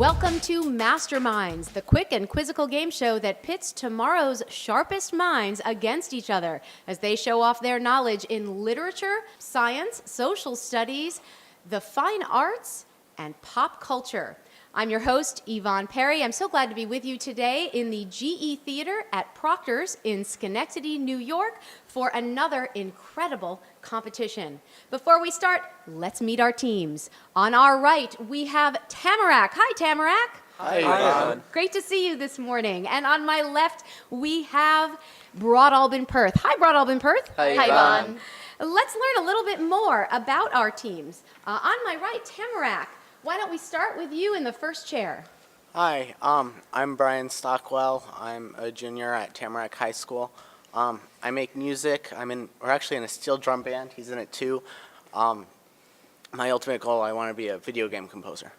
Welcome to Masterminds, the quick and quizzical game show that pits tomorrow's sharpest minds against each other as they show off their knowledge in literature, science, social studies, the fine arts, and pop culture. I'm your host, Yvonne Perry. I'm so glad to be with you today in the GE Theater at Proctor's in Schenectady, New York, for another incredible competition. Before we start, let's meet our teams. On our right, we have Tamarack. Hi, Tamarack. Hi, Yvonne. Great to see you this morning. And on my left, we have Broad Alban Perth. Hi, Broad Alban Perth. Hi, Yvonne. Let's learn a little bit more about our teams. On my right, Tamarack. Why don't we start with you in the first chair? Hi, I'm Brian Stockwell. I'm a junior at Tamarack High School. I make music. We're actually in a steel drum band. He's in it too. My ultimate goal, I want to be a video game composer.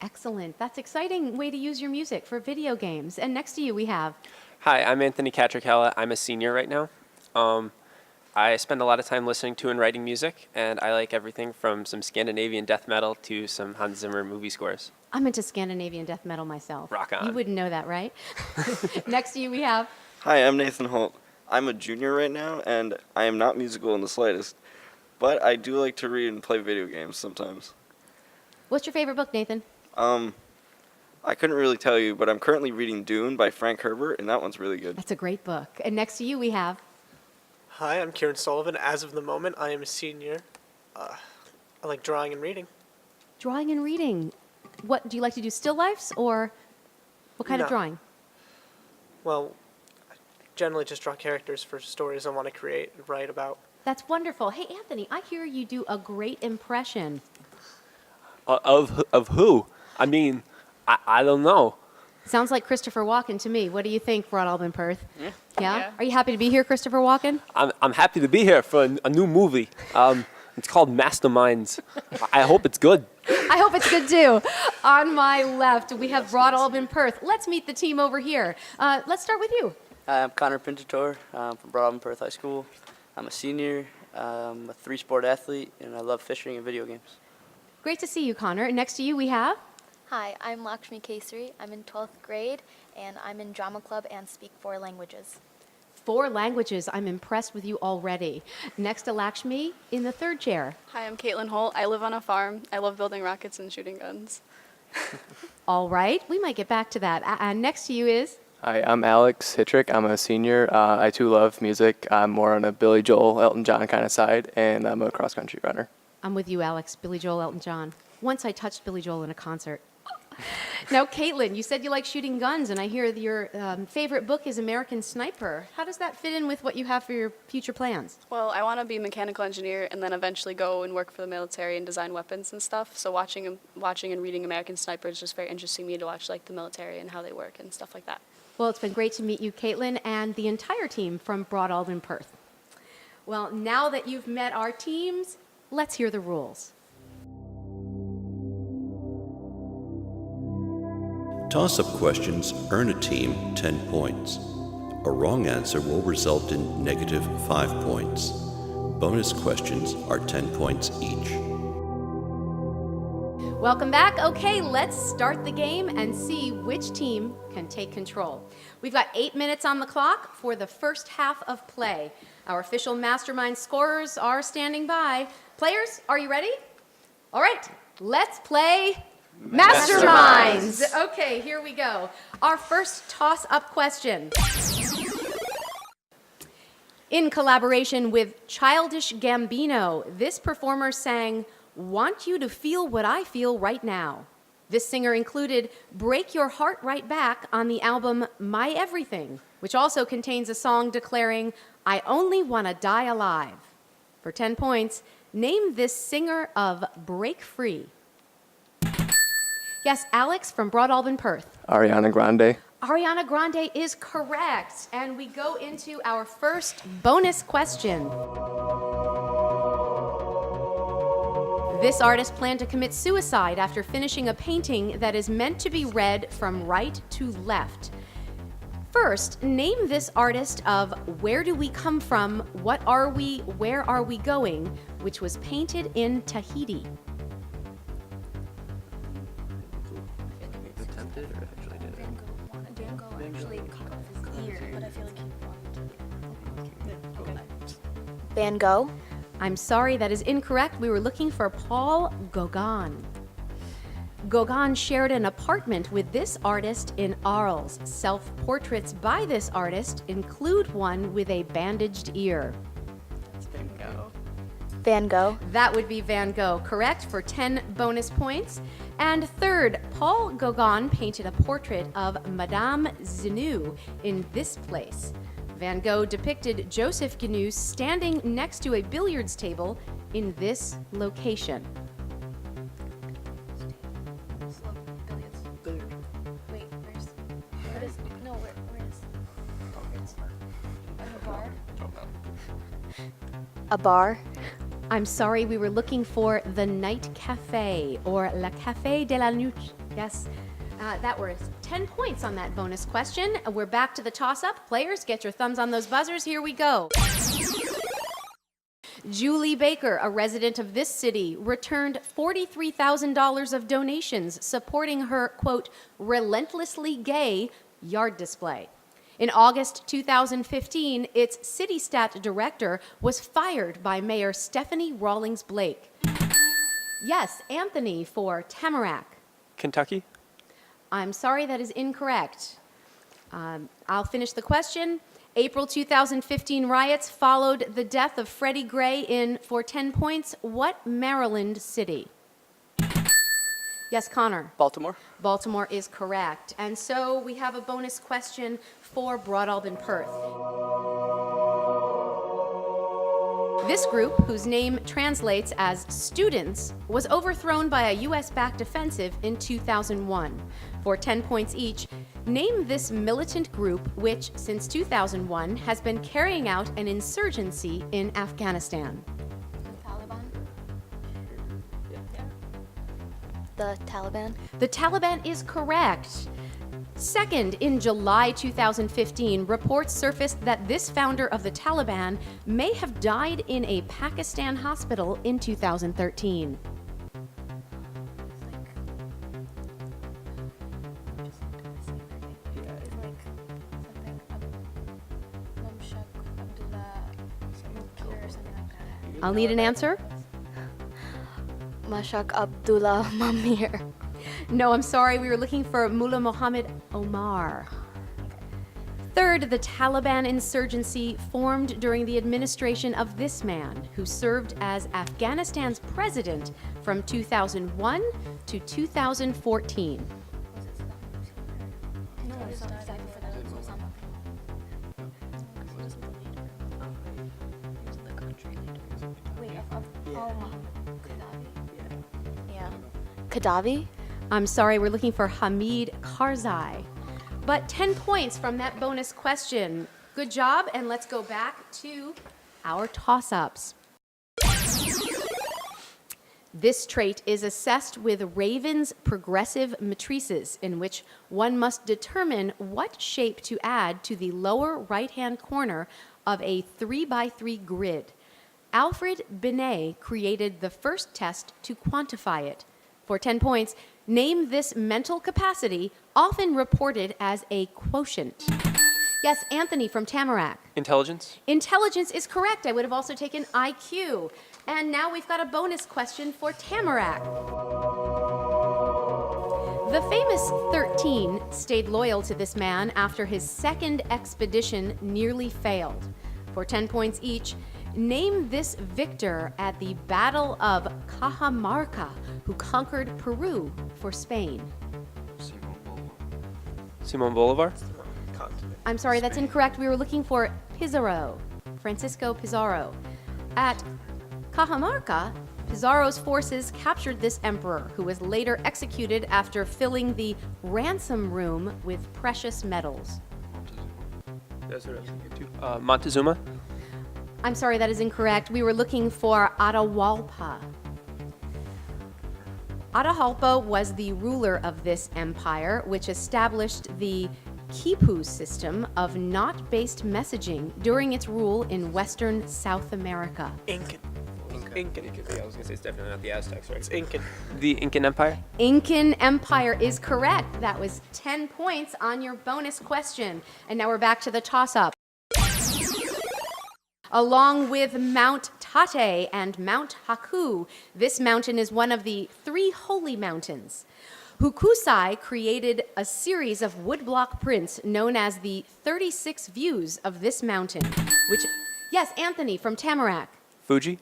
Excellent. That's exciting way to use your music for video games. And next to you we have... Hi, I'm Anthony Catricella. I'm a senior right now. I spend a lot of time listening to and writing music, and I like everything from some Scandinavian death metal to some Hans Zimmer movie scores. I'm into Scandinavian death metal myself. Rock on. You wouldn't know that, right? Next to you we have... Hi, I'm Nathan Holt. I'm a junior right now, and I am not musical in the slightest, but I do like to read and play video games sometimes. What's your favorite book, Nathan? I couldn't really tell you, but I'm currently reading Dune by Frank Herbert, and that one's really good. That's a great book. And next to you we have... Hi, I'm Kieran Sullivan. As of the moment, I am a senior. I like drawing and reading. Drawing and reading. What, do you like to do still lifes, or what kind of No. drawing? Well, I generally just draw characters for stories I want to create and write about. That's wonderful. Hey, Anthony, I hear you do a great impression. Of who? I mean, I don't know. Sounds like Christopher Walken to me. What do you think, Broad Alban Perth? Yeah. Are you happy to be here, Christopher Walken? I'm happy to be here for a new movie. It's called Masterminds. I hope it's good. I hope it's good too. On my left, we have Broad Alban Perth. Let's meet the team over here. Let's start with you. Hi, I'm Connor Pintator from Broad Alban Perth High School. I'm a senior, I'm a three-sport athlete, and I love fishing and video games. Great to see you, Connor. Next to you, we have... Hi, I'm Lakshmi Kesari. I'm in 12th grade, and I'm in drama club and speak 4 languages. 4 languages. I'm impressed with you already. Next to Lakshmi, in the third chair. Hi, I'm Caitlin Holt. I live on a farm. I love building rockets and shooting guns. All right, we might get back to that. And next to you is... Hi, I'm Alex Hittrick. I'm a senior. I too love music. I'm more on a Billy Joel, Elton John kind of side, and I'm a cross-country runner. I'm with you, Alex. Billy Joel, Elton John. Once I touched Billy Joel in a concert. Now, Caitlin, you said you like shooting guns, and I hear your favorite book is American Sniper. How does that fit in with what you have for your future plans? Well, I want to be a mechanical engineer and then eventually go and work for the military and design weapons and stuff. So watching and reading American Sniper is just very interesting to me to watch like the military and how they work and stuff like that. Well, it's been great to meet you, Caitlin, and the entire team from Broad Alban Perth. Well, now that you've met our teams, let's hear the rules. Toss-up questions earn a team 10 points. A wrong answer will result in negative 5 points. Bonus questions are 10 points each. Welcome back. Okay, let's start the game and see which team can take control. We've got 8 minutes on the clock for the first half of play. Our official Mastermind scorers are standing by. Players, are you ready? All right, let's play Masterminds. Okay, here we go. Our first toss-up question. In collaboration with Childish Gambino, this performer sang "Want You to Feel What I Feel Right Now." This singer included "Break Your Heart Right Back" on the album My Everything, which also contains a song declaring, "I only want to die alive." For 10 points, name this singer of Break Free. Yes, Alex from Broad Alban Perth. Ariana Grande. Ariana Grande is correct. And we go into our first bonus question. This artist planned to commit suicide after finishing a painting that is meant to be read from right to left. First, name this artist of Where Do We Come From, What Are We, Where Are We Going, which was painted in Tahiti. Van Gogh. I'm sorry, that is incorrect. We were looking for Paul Gauguin. Gauguin shared an apartment with this artist in Arles. Self-portraits by this artist include one with a bandaged ear. Van Gogh. That would be Van Gogh, correct, for 10 bonus points. And third, Paul Gauguin painted a portrait of Madame Zenou in this place. Van Gogh depicted Joseph Guenus standing next to a billiards table in this location. Wait, where is, where is? A bar? A bar. I'm sorry, we were looking for the Night Cafe, or La Café de la Nuit. Yes, that was 10 points on that bonus question. We're back to the toss-up. Players, get your thumbs on those buzzers. Here we go. Julie Baker, a resident of this city, returned $43,000 of donations supporting her, quote, relentlessly gay yard display. In August 2015, its city stat director was fired by Mayor Stephanie Rawlings Blake. Yes, Anthony for Tamarack. Kentucky? I'm sorry, that is incorrect. I'll finish the question. April 2015 riots followed the death of Freddie Gray in, for 10 points, what Maryland city? Yes, Connor. Baltimore. Baltimore is correct. And so we have a bonus question for Broadalbin Perth. This group, whose name translates as students, was overthrown by a US-backed offensive in 2001. For 10 points each, name this militant group which, since 2001, has been carrying out an insurgency in Afghanistan. The Taliban. The Taliban is correct. Second, in July 2015, reports surfaced that this founder of the Taliban may have died in a Pakistan hospital in 2013. I'll need an answer. Mashak Abdullah Mamir. No, I'm sorry, we were looking for Mullah Mohammed Omar. Third, the Taliban insurgency formed during the administration of this man, who served as Afghanistan's president from 2001 to 2014. Gaddafi? I'm sorry, we're looking for Hamid Karzai. But 10 points from that bonus question. Good job, and let's go back to our toss-ups. This trait is assessed with Raven's progressive matrices, in which one must determine what shape to add to the lower right-hand corner of a 3x3 grid. Alfred Binet created the first test to quantify it. For 10 points, name this mental capacity, often reported as a quotient. Yes, Anthony from Tamarack. Intelligence? Intelligence is correct. I would have also taken IQ. And now we've got a bonus question for Tamarack. The famous 13 stayed loyal to this man after his second expedition nearly failed. For 10 points each, name this victor at the Battle of Cajamarca who conquered Peru for Spain. Simon Bolivar? I'm sorry, that's incorrect. We were looking for Pizarro, Francisco Pizarro. At Cajamarca, Pizarro's forces captured this emperor, who was later executed after filling the ransom room with precious metals. Montezuma? I'm sorry, that is incorrect. We were looking for Atahualpa. Atahualpa was the ruler of this empire, which established the Quipu system of knot-based messaging during its rule in western South America. Incan. Yeah, I was going to say it's definitely not the Aztecs, right? It's Incan. The Incan Empire? Incan Empire is correct. That was 10 points on your bonus question. And now we're back to the toss-up. Along with Mount Tate and Mount Haku, this mountain is one of the 3 holy mountains. Hokusai created a series of woodblock prints known as the 36 views of this mountain, which, yes, Anthony from Tamarack. Fuji?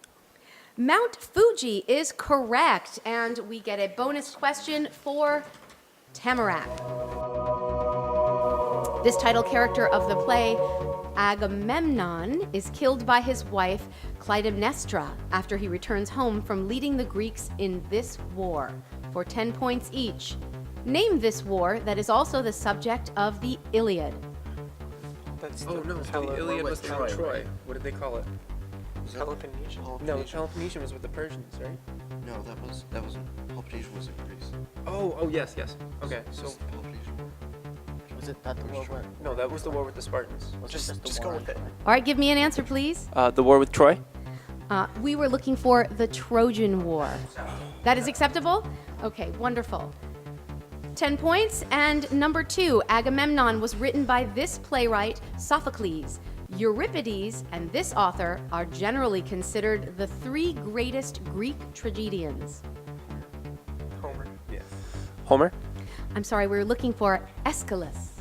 Mount Fuji is correct, and we get a bonus question for Tamarack. This title character of the play, Agamemnon, is killed by his wife Clytemnestra after he returns home from leading the Greeks in this war. For 10 points each. Name this war that is also the subject of the Iliad. That's Oh, no, so the Iliad was Mount Troy. What did they call it? Peloponnesian. No, Peloponnesian was with the Persians, right? No, that wasn't. Peloponnesian was in Greece. Oh, yes. Okay, so Peloponnesian. Was it that the war where? no, that was the war with the Spartans. Just go with it. All right, give me an answer, please. The war with Troy? We were looking for the Trojan War. That is acceptable? Okay, wonderful. 10 points. And number 2, Agamemnon was written by this playwright, Sophocles. Euripides and this author are generally considered the 3 greatest Greek tragedians. Homer. Yeah. Homer? I'm sorry, we were looking for Aeschylus.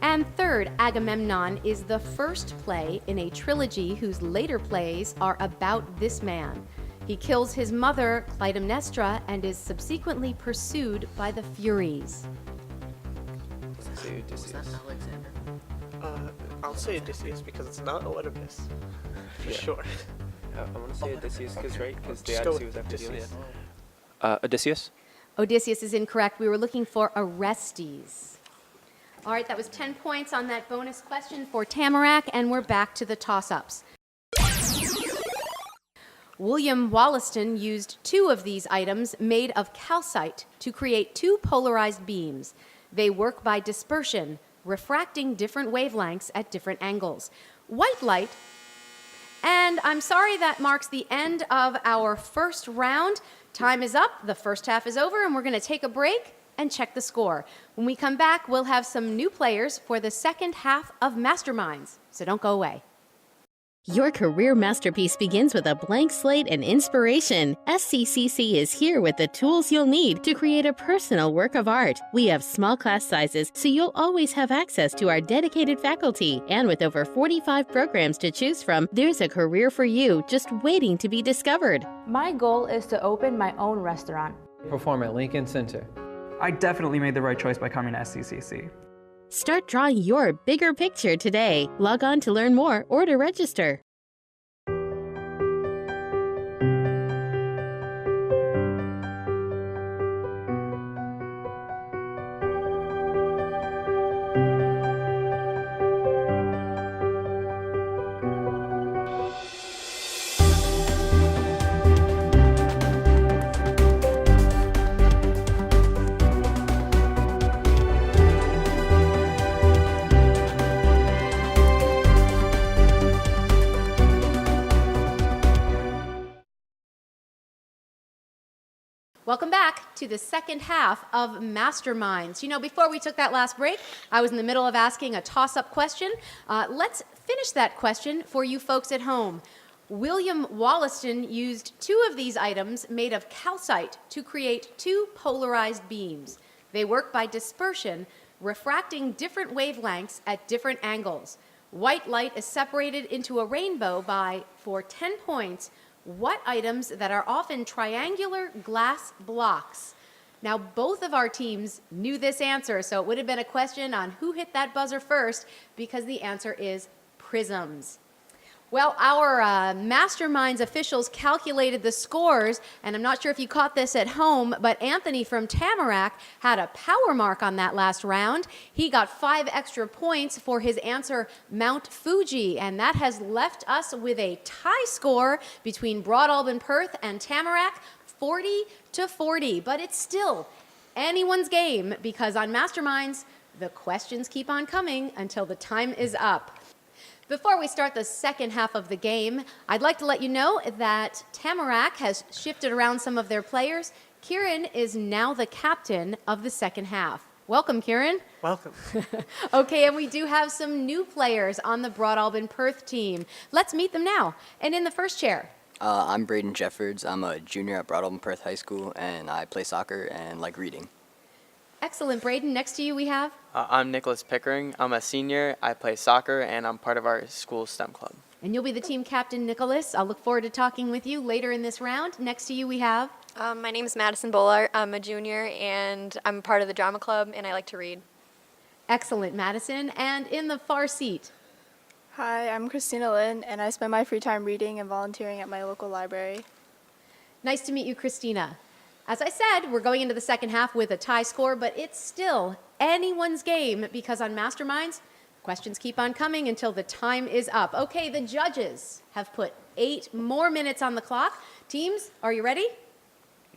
And third, Agamemnon is the first play in a trilogy whose later plays are about this man. He kills his mother, Clytemnestra, and is subsequently pursued by the Furies. Was that Alexander? I'll say Odysseus because it's not Oedipus. For sure. I want to say Odysseus because the Just go Odyssey with was after the Odysseus. Iliad. Odysseus? Odysseus is incorrect. We were looking for Orestes. All right, that was 10 points on that bonus question for Tamarack, and we're back to the toss-ups. William Wollaston used 2 of these items made of calcite to create 2 polarized beams. They work by dispersion, refracting different wavelengths at different angles. White light, and I'm sorry that marks the end of our first round. Time is up, the first half is over, and we're going to take a break and check the score. When we come back, we'll have some new players for the second half of Masterminds, so don't go away. Your career masterpiece begins with a blank slate and inspiration. SCCC is here with the tools you'll need to create a personal work of art. We have small class sizes, so you'll always have access to our dedicated faculty. And with over 45 programs to choose from, there's a career for you just waiting to be discovered. My goal is to open my own restaurant. Perform at Lincoln Center. I definitely made the right choice by coming to SCCC. Start drawing your bigger picture today. Log on to learn more or to register. Welcome back to the second half of Masterminds. You know, before we took that last break, I was in the middle of asking a toss-up question. Let's finish that question for you folks at home. William Wollaston used 2 of these items made of calcite to create 2 polarized beams. They work by dispersion, refracting different wavelengths at different angles. White light is separated into a rainbow by, for 10 points, what items that are often triangular glass blocks? Now, both of our teams knew this answer, so it would have been a question on who hit that buzzer first, because the answer is prisms. Well, our Masterminds officials calculated the scores, and I'm not sure if you caught this at home, but Anthony from Tamarack had a power mark on that last round. He got 5 extra points for his answer, Mount Fuji, and that has left us with a tie score between Broad Alban Perth and Tamarack, 40-40. But it's still anyone's game, because on Masterminds, the questions keep on coming until the time is up. Before we start the second half of the game, I'd like to let you know that Tamarack has shifted around some of their players. Kieran is now the captain of the second half. Welcome, Kieran. Welcome. Okay, and we do have some new players on the Broad Alban Perth team. Let's meet them now. And in the first chair. I'm Braden Jeffords. I'm a junior at Broad Alban Perth High School, and I play soccer and like reading. Excellent, Braden. Next to you we have. I'm Nicholas Pickering. I'm a senior. I play soccer, and I'm part of our school STEM club. And you'll be the team captain, Nicholas. I'll look forward to talking with you later in this round. Next to you we have. My name is Madison Bollard. I'm a junior, and I'm part of the drama club, and I like to read. Excellent, Madison. And in the far seat. Hi, I'm Christina Lynn, and I spend my free time reading and volunteering at my local library. Nice to meet you, Christina. As I said, we're going into the second half with a tie score, but it's still anyone's game because on Masterminds, questions keep on coming until the time is up. Okay, the judges have put 8 more minutes on the clock. Teams, are you ready?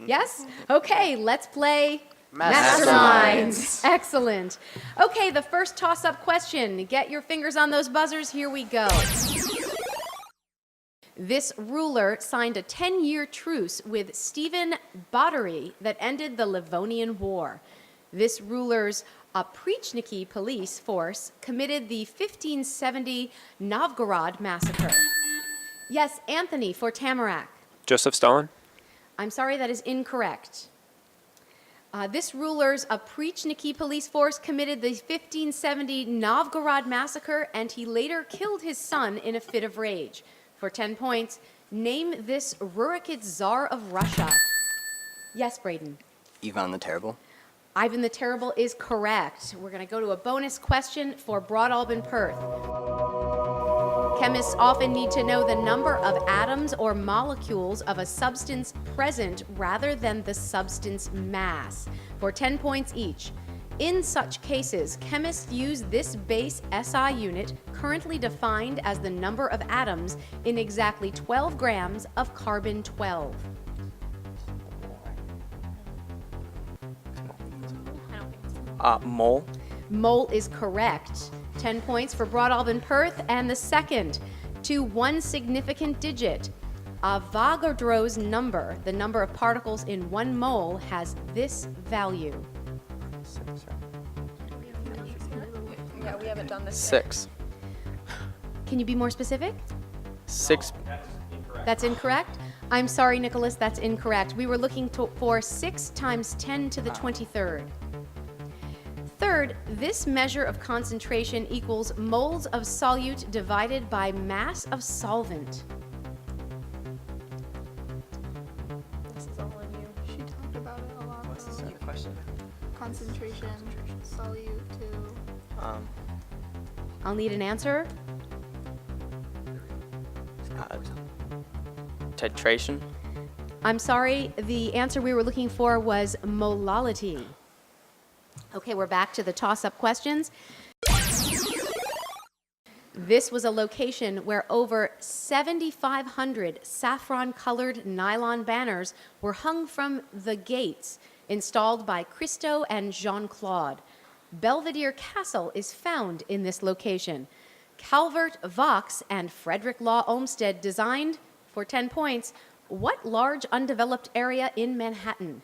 Yes? Okay, let's play Masterminds. Excellent. Okay, the first toss-up question. Get your fingers on those buzzers. Here we go. This ruler signed a 10-year truce with Stephen Batory that ended the Livonian War. This ruler's Oprichniki police force committed the 1570 Novgorod massacre. Yes, Anthony for Tamarack. Joseph Stalin? I'm sorry, that is incorrect. This ruler's Oprichniki police force committed the 1570 Novgorod massacre, and he later killed his son in a fit of rage. For 10 points, name this Rurikid Tsar of Russia. Yes, Braden. Ivan the Terrible. Ivan the Terrible is correct. We're going to go to a bonus question for Broad Alban Perth. Chemists often need to know the number of atoms or molecules of a substance present rather than the substance mass. For 10 points each. In such cases, chemists use this base SI unit, currently defined as the number of atoms in exactly 12 grams of carbon-12. Mole. Mole is correct. 10 points for Broad Alban Perth. And the second, to one significant digit. Avogadro's number, the number of particles in 1 mole, has this value. Yeah, we haven't done this 6. Can you be more specific? 6. That's incorrect? I'm sorry, Nicholas, that's incorrect. We were looking for 6 times 10 to the 23rd. Third, this measure of concentration equals moles of solute divided by mass of solvent. This is all on you. She talked about it a lot. What's the second question? Concentration, solute to... I'll need an answer. Titration. I'm sorry, the answer we were looking for was molality. Okay, we're back to the toss-up questions. This was a location where over 7,500 saffron-colored nylon banners were hung from the gates, installed by Christo and Jean-Claude. Belvedere Castle is found in this location. Calvert Vaux and Frederick Law Olmsted designed, for 10 points, what large undeveloped area in Manhattan?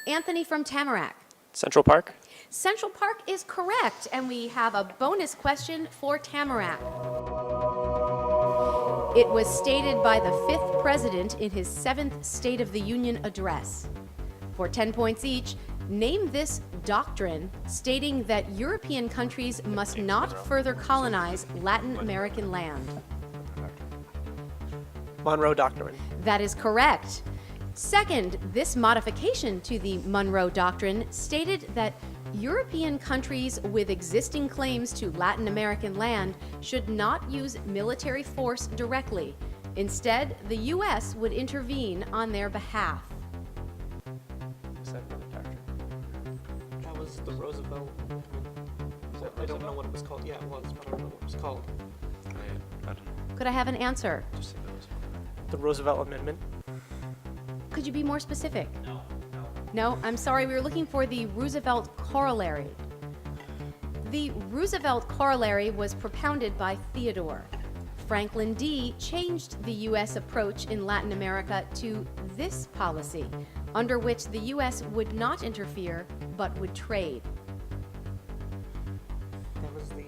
Anthony from Tamarack. Central Park? Central Park is correct, and we have a bonus question for Tamarack. It was stated by the 5th president in his 7th State of the Union address. For 10 points each, name this doctrine stating that European countries must not further colonize Latin American land. Monroe Doctrine. That is correct. Second, this modification to the Monroe Doctrine stated that European countries with existing claims to Latin American land should not use military force directly. Instead, the U.S. would intervene on their behalf. That was the Roosevelt. I don't know what it was called. Yeah, it was, but I don't know what it was called. I don't know. Could I have an answer? The Roosevelt Amendment. Could you be more specific? No, I'm sorry, we were looking for the Roosevelt Corollary. The Roosevelt Corollary was propounded by Theodore. Franklin D. changed the U.S. approach in Latin America to this policy. under which the U.S. would not interfere but would trade? That was the.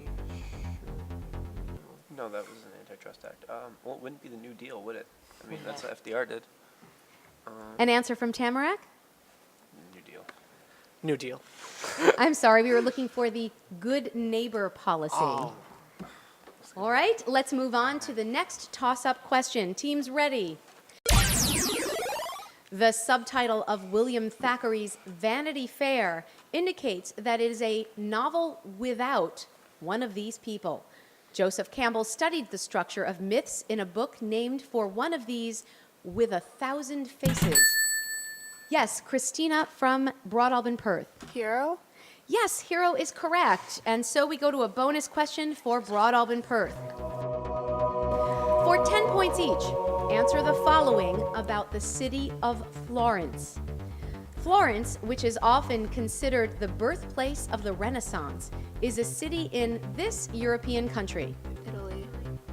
No, that was an antitrust act. Well, it wouldn't be the New Deal, would it? I mean, that's what FDR did. An answer from Tamarack? New Deal. New Deal. I'm sorry, we were looking for the good neighbor policy. Oh. All right, let's move on to the next toss-up question. Teams ready? The subtitle of William Thackeray's Vanity Fair indicates that it is a novel without one of these people. Joseph Campbell studied the structure of myths in a book named for one of these with 1,000 faces. Yes, Christina from Broad Alban Perth. Hero? Yes, hero is correct. And so we go to a bonus question for Broad Alban Perth. For 10 points each, answer the following about the city of Florence. Florence, which is often considered the birthplace of the Renaissance, is a city in this European country. Italy.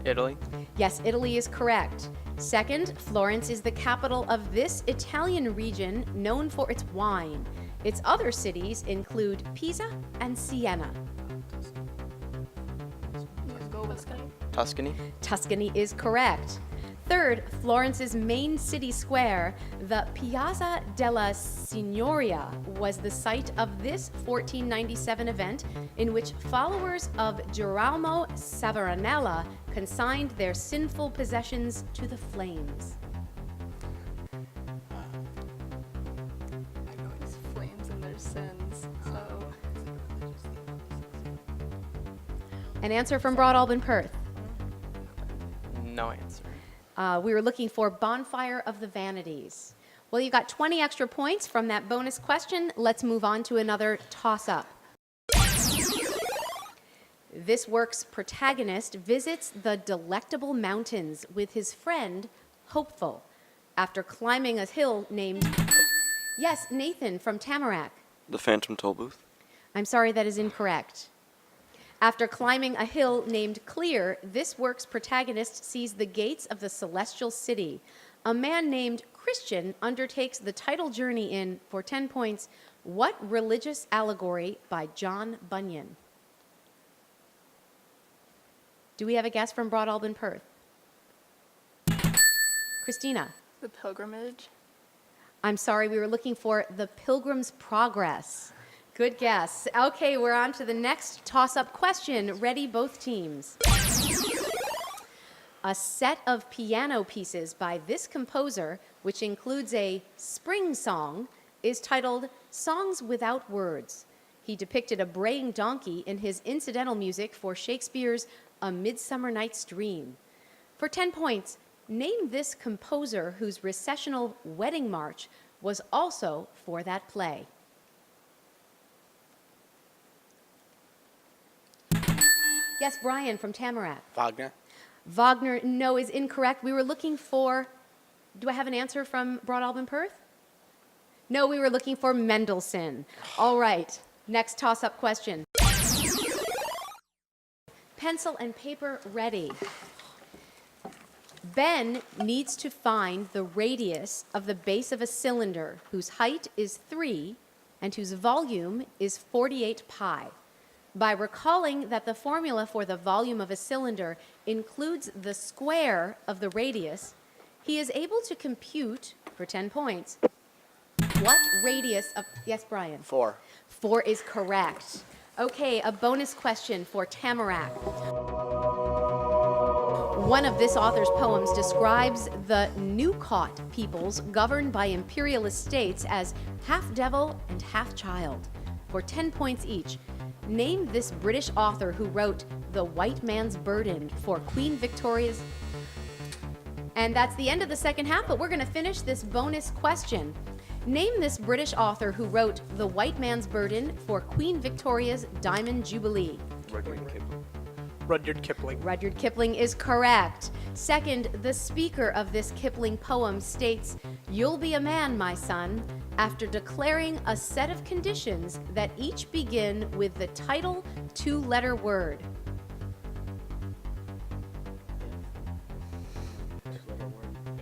Italy. Yes, Italy is correct. Second, Florence is the capital of this Italian region known for its wine. Its other cities include Pisa and Siena. Go with Tuscany. Tuscany is correct. Third, Florence's main city square, the Piazza della Signoria, was the site of this 1497 event in which followers of Girolamo Savonarola consigned their sinful possessions to the flames. There's flames and there's sins, so. An answer from Broad Alban Perth. No answer. We were looking for Bonfire of the Vanities. Well, you got 20 extra points from that bonus question. Let's move on to another toss-up. This work's protagonist visits the Delectable Mountains with his friend, Hopeful, after climbing a hill named... Yes, Nathan from Tamarack. The Phantom Toll Booth. I'm sorry, that is incorrect. After climbing a hill named Clear, this work's protagonist sees the gates of the celestial city. A man named Christian undertakes the title journey in, for 10 points, what religious allegory by John Bunyan? Do we have a guess from Broad Alban Perth? Christina. The pilgrimage. I'm sorry, we were looking for The Pilgrim's Progress. Good guess. Okay, we're on to the next toss-up question. Ready, both teams. A set of piano pieces by this composer, which includes a spring song, is titled Songs Without Words. He depicted a braying donkey in his incidental music for Shakespeare's A Midsummer Night's Dream. For 10 points, name this composer whose recessional wedding march was also for that play. Yes, Brian from Tamarack. Wagner. Wagner, no, is incorrect. We were looking for, do I have an answer from Broad Alban Perth? No, we were looking for Mendelssohn. All right, next toss-up question. Pencil and paper ready. Ben needs to find the radius of the base of a cylinder whose height is 3 and whose volume is 48 pi. By recalling that the formula for the volume of a cylinder includes the square of the radius, he is able to compute, for 10 points, what radius of... Yes, Brian? 4. 4 is correct. Okay, a bonus question for Tamarack. One of this author's poems describes the Newcott peoples governed by imperial estates as half devil and half child. For 10 points each, name this British author who wrote The White Man's Burden for Queen Victoria's... And that's the end of the second half, but we're going to finish this bonus question. Name this British author who wrote The White Man's Burden for Queen Victoria's Diamond Jubilee. Rudyard Kipling. Rudyard Kipling is correct. Second, the speaker of this Kipling poem states, "You'll be a man, my son," after declaring a set of conditions that each begin with the title two-letter word.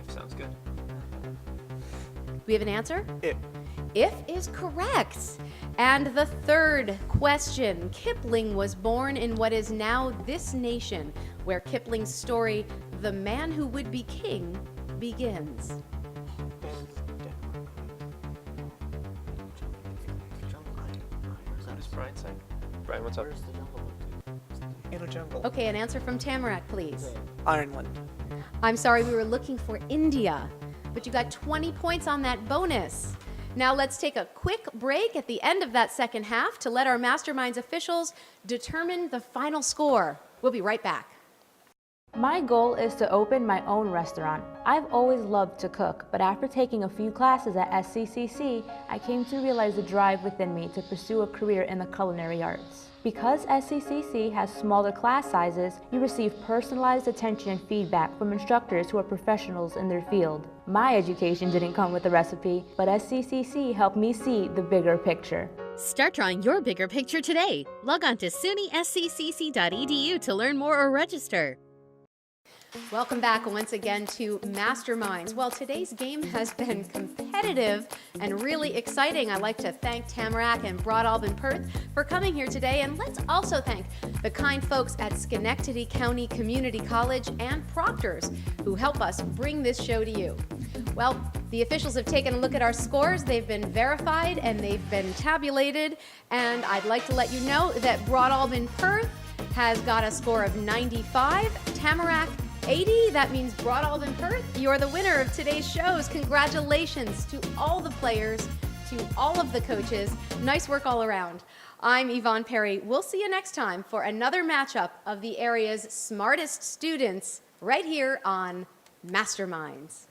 Sounds good. we have an answer? If. If is correct. And the third question, Kipling was born in what is now this nation, where Kipling's story, The Man Who Would Be King, begins. What does Brian say? Brian, what's up? In a jungle. Okay, an answer from Tamarack, please. Ireland. I'm sorry, we were looking for India, but you got 20 points on that bonus. Now let's take a quick break at the end of that second half to let our Masterminds officials determine the final score. We'll be right back. My goal is to open my own restaurant. I've always loved to cook, but after taking a few classes at SCCC, I came to realize the drive within me to pursue a career in the culinary arts. Because SCCC has smaller class sizes, you receive personalized attention and feedback from instructors who are professionals in their field. My education didn't come with a recipe, but SCCC helped me see the bigger picture. Start drawing your bigger picture today. Log on to sunysccc.edu to learn more or register. Welcome back once again to Masterminds. Well, today's game has been competitive and really exciting. I'd like to thank Tamarack and Broad Alban Perth for coming here today, and let's also thank the kind folks at Schenectady County Community College and Proctors who help us bring this show to you. Well, the officials have taken a look at our scores. They've been verified and they've been tabulated, and I'd like to let you know that Broad Alban Perth has got a score of 95, Tamarack 80. That means Broad Alban Perth, you're the winner of today's shows. Congratulations to all the players, to all of the coaches. Nice work all around. I'm Yvonne Perry. We'll see you next time for another matchup of the area's smartest students right here on Masterminds.